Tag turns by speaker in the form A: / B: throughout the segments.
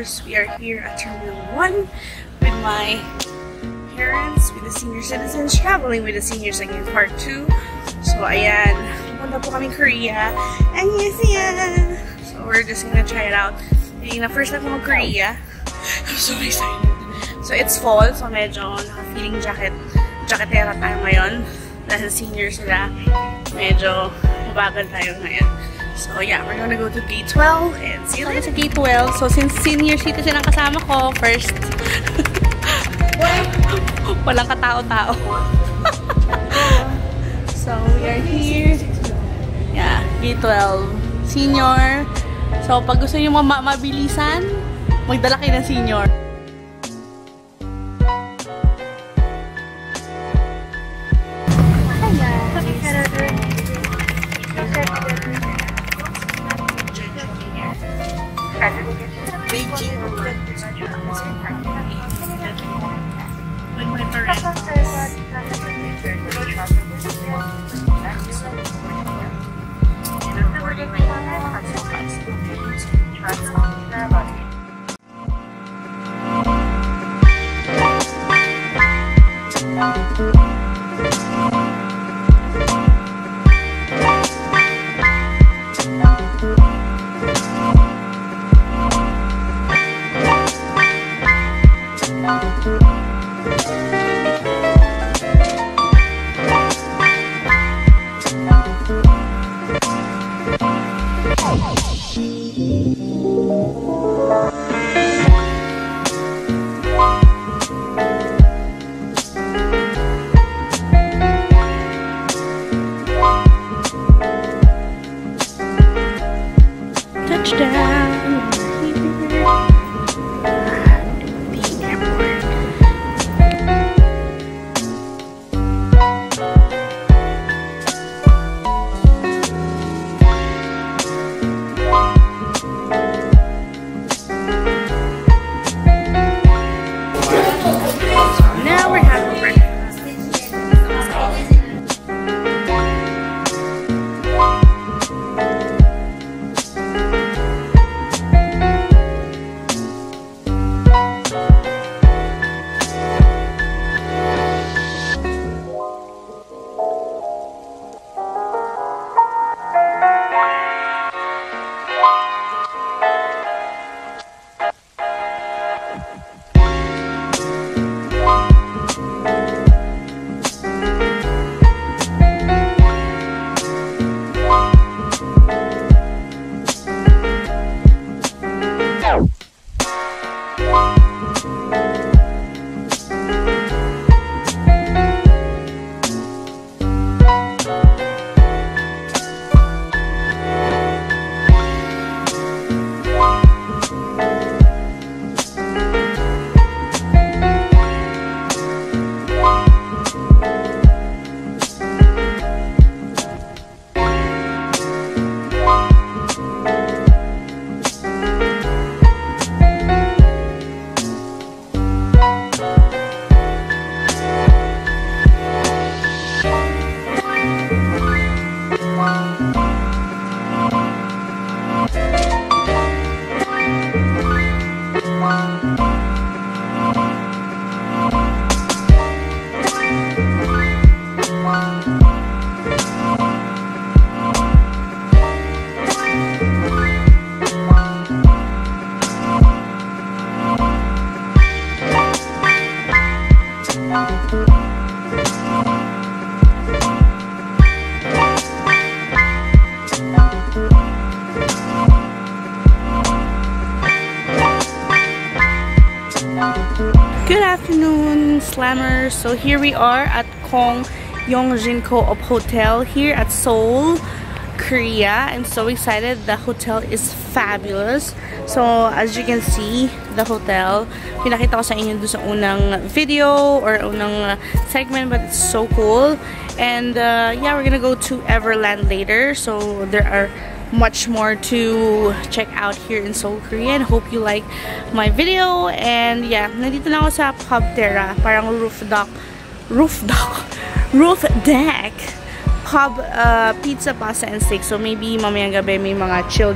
A: Slamers. We are here at Terminal 1 with my parents, with the senior citizens, traveling with the seniors again, part 2. So, ayan. Pumunta po kami Korea. And yes, yan! So, we're just gonna try it out. Yung na first time ko mag-Korea. I'm so excited. So, it's fall. So, medyo naka-feeling jacketera tayo ngayon. Dahil senior sila. Medyo mabagal tayo ngayon. So yeah, we're gonna go to gate 12 and see you later sa gate 12. So since senior citizen ang kasama ko, first. Walang katao-tao. So we are here. Yeah, gate 12. Senior. So pag gusto nyo mabilisan, magdala kayo ng senior. Good afternoon, Slammers. So here we are at Kong Yongjin-ko of Hotel here at Seoul, Korea. I'm so excited. The hotel is fabulous. So as you can see, the hotel, pinakita ko sa inyo doon sa unang video or unang segment, but it's so cool. And yeah, we're gonna go to Everland later. So there are much more to check out here in Seoul, Korea, and hope you like my video. And yeah, nandito na ako sa Pub Terra, parang roof deck pub pizza, pasta, and steak. So maybe mamayang gabi may mga chill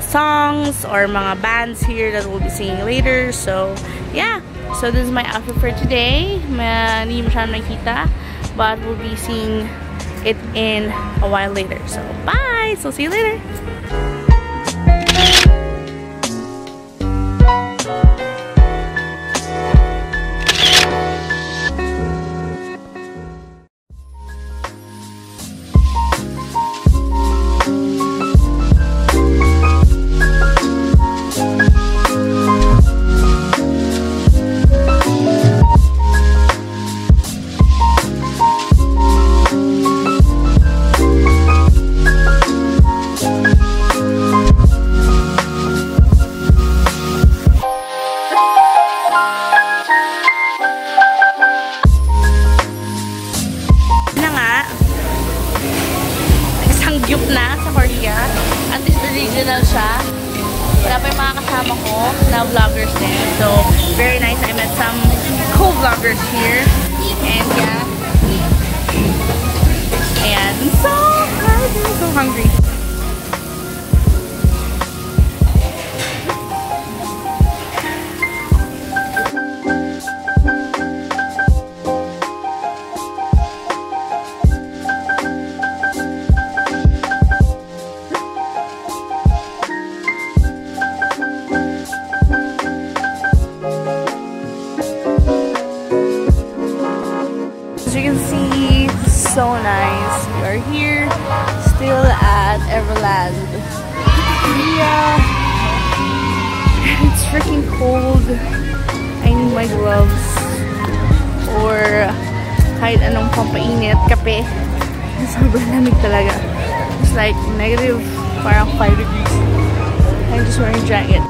A: songs or mga bands here that we'll be singing later. So yeah, so this is my outfit for today. Hindi masyadong nakita, but we'll be seeing it in a while later. So bye! So see you later! Na sa Korea. At least original siya. Wala pa yung mga kasama ko na vloggers din. So, very nice. I met some cool vloggers here. And yeah. And I'm so hungry. As you can see, so nice. We are here still at Everland. Yeah, it's freaking cold. I need my gloves or kahit anong pampainit, kape. Sobrang lamig talaga. It's like negative parang 5 degrees. I'm just wearing a jacket.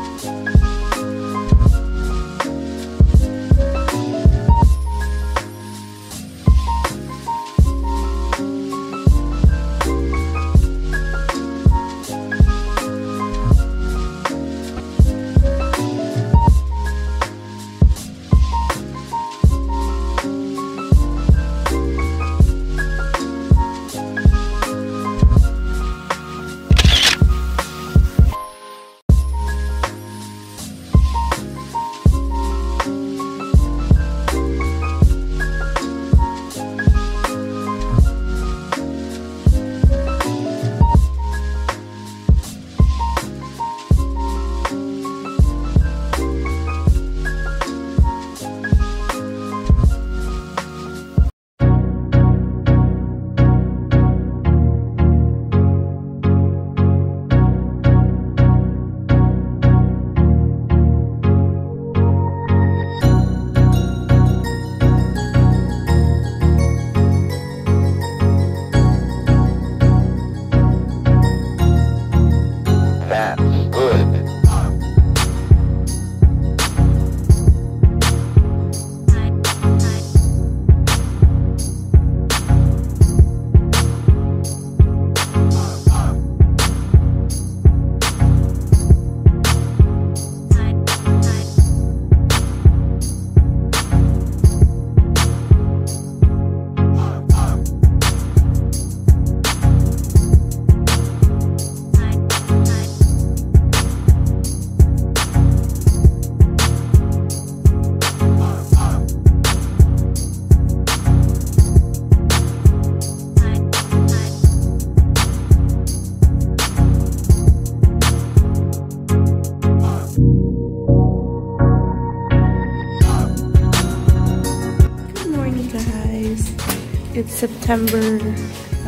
A: It's September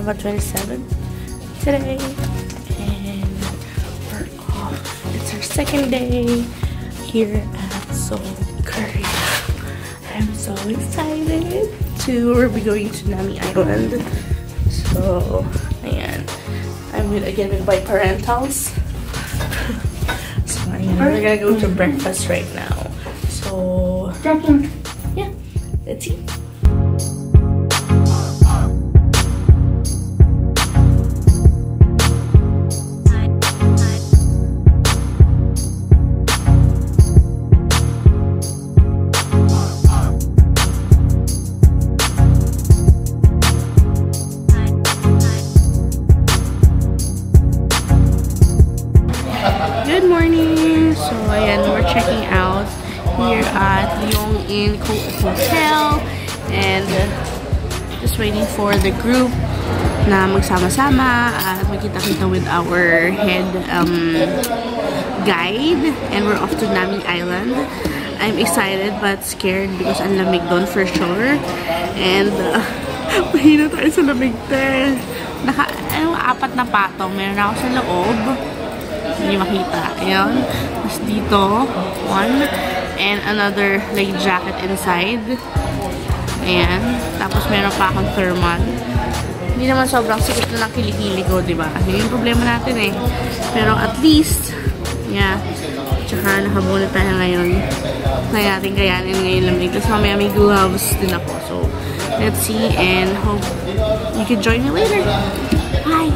A: about 27th today, and we're off. It's our second day here at Seoul, Korea. I'm so excited to be going to Nami Island. So, ayan. I'm again with my parentals. So, ayan. We're gonna go to breakfast right now. So, yeah, let's eat. here at Yung In Hotel and just waiting for the group na magsama-sama at magkita-kita with our head guide, and we're off to Nami Island. I'm excited but scared because ang lamig doon for sure, and mahina tayo sa lamig te. Apat na patong meron ako sa loob, hindi makita. Ayan, tapos dito one and another like jacket inside. Ayan, tapos meron pa akong thermal. Hindi naman sobrang sikip na ng kilikili ko, diba? Yun yung problema natin eh. Pero at least, yeah. Tsaka nakabunot tayo ngayon. Kaya natin kayanin ngayon lamig. Tapos mamaya may gloves din ako. So, let's see and hope you can join me later. Bye!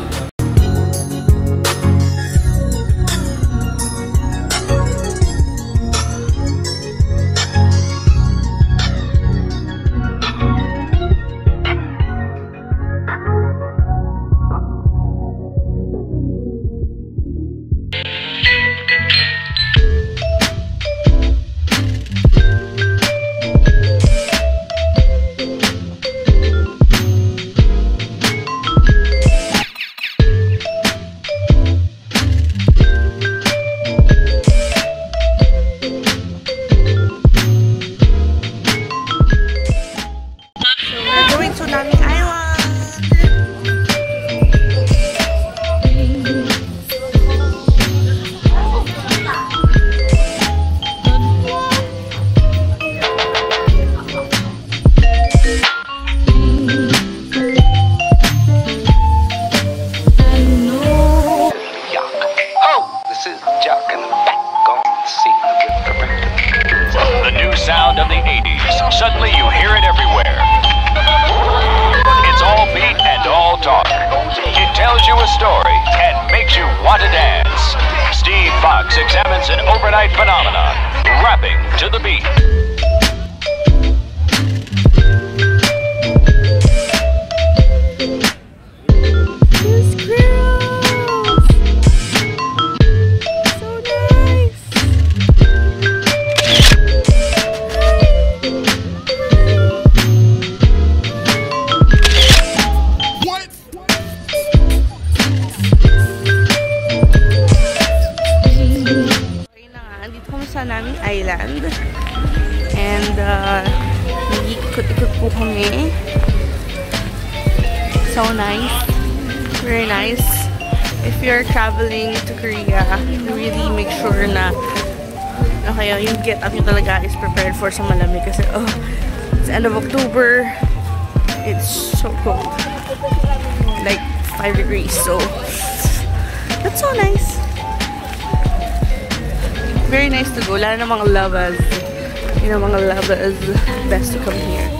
B: Sound of the 80s. Suddenly you hear it everywhere. It's all beat and all talk. It tells you a story and makes you want to dance. Steve Fox examines an overnight phenomenon, rapping to the beat.
A: Nami Island and nag-ikot-ikot po kami. So nice, very nice. If you're traveling to Korea, really make sure na okay, yung get up nyo talaga is prepared for sa malamig kasi it's end of October, it's so cold, like 5 degrees, so that's so nice. Very nice to go. Lalo ng mga lovers. You know, mga lovers, best to come here.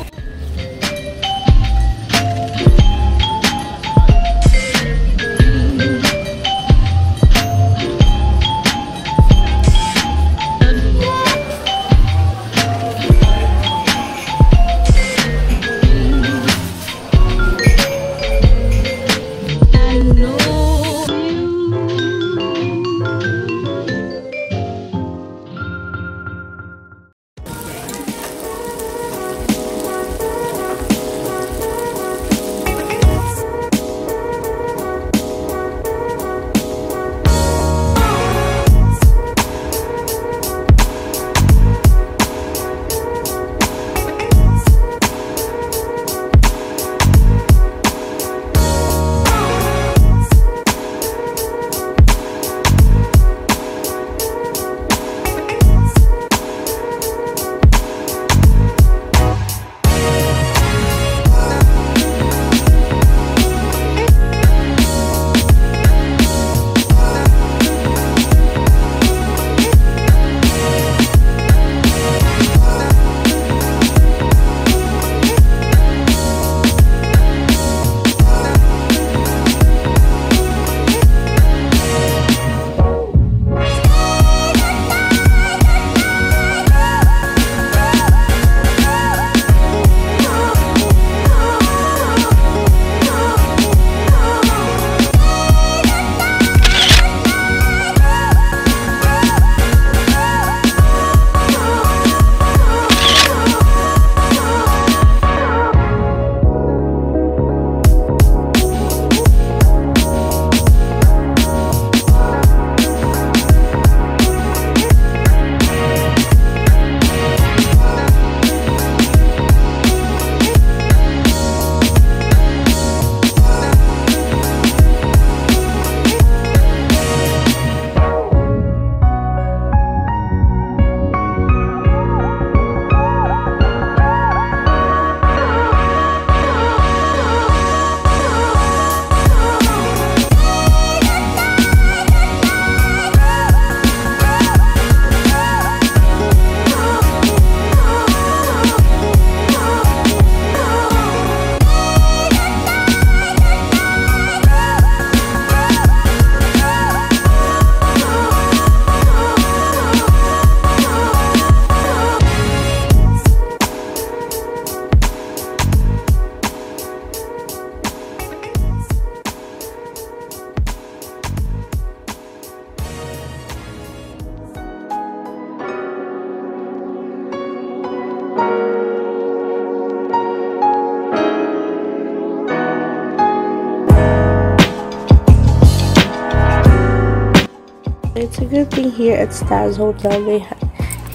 A: it's a good thing here at Stas Hotel. They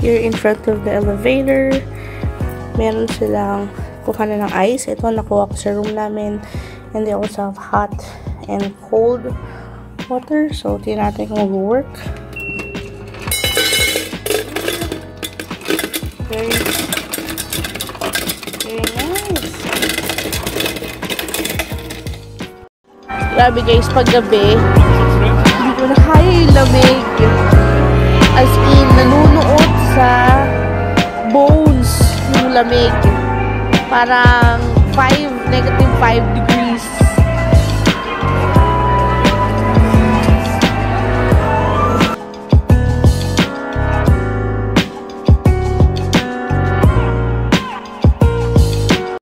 A: here in front of the elevator, meron silang kuha na ng ice. Ito, nakuha ko sa room namin. And they also have hot and cold water. So, tingnan natin kung mag-work. Very nice. Grabe guys, pag gabi, hindi ko na kaya yung lamig. As in, nanunuot sa bones yung lamig. Parang -5 degrees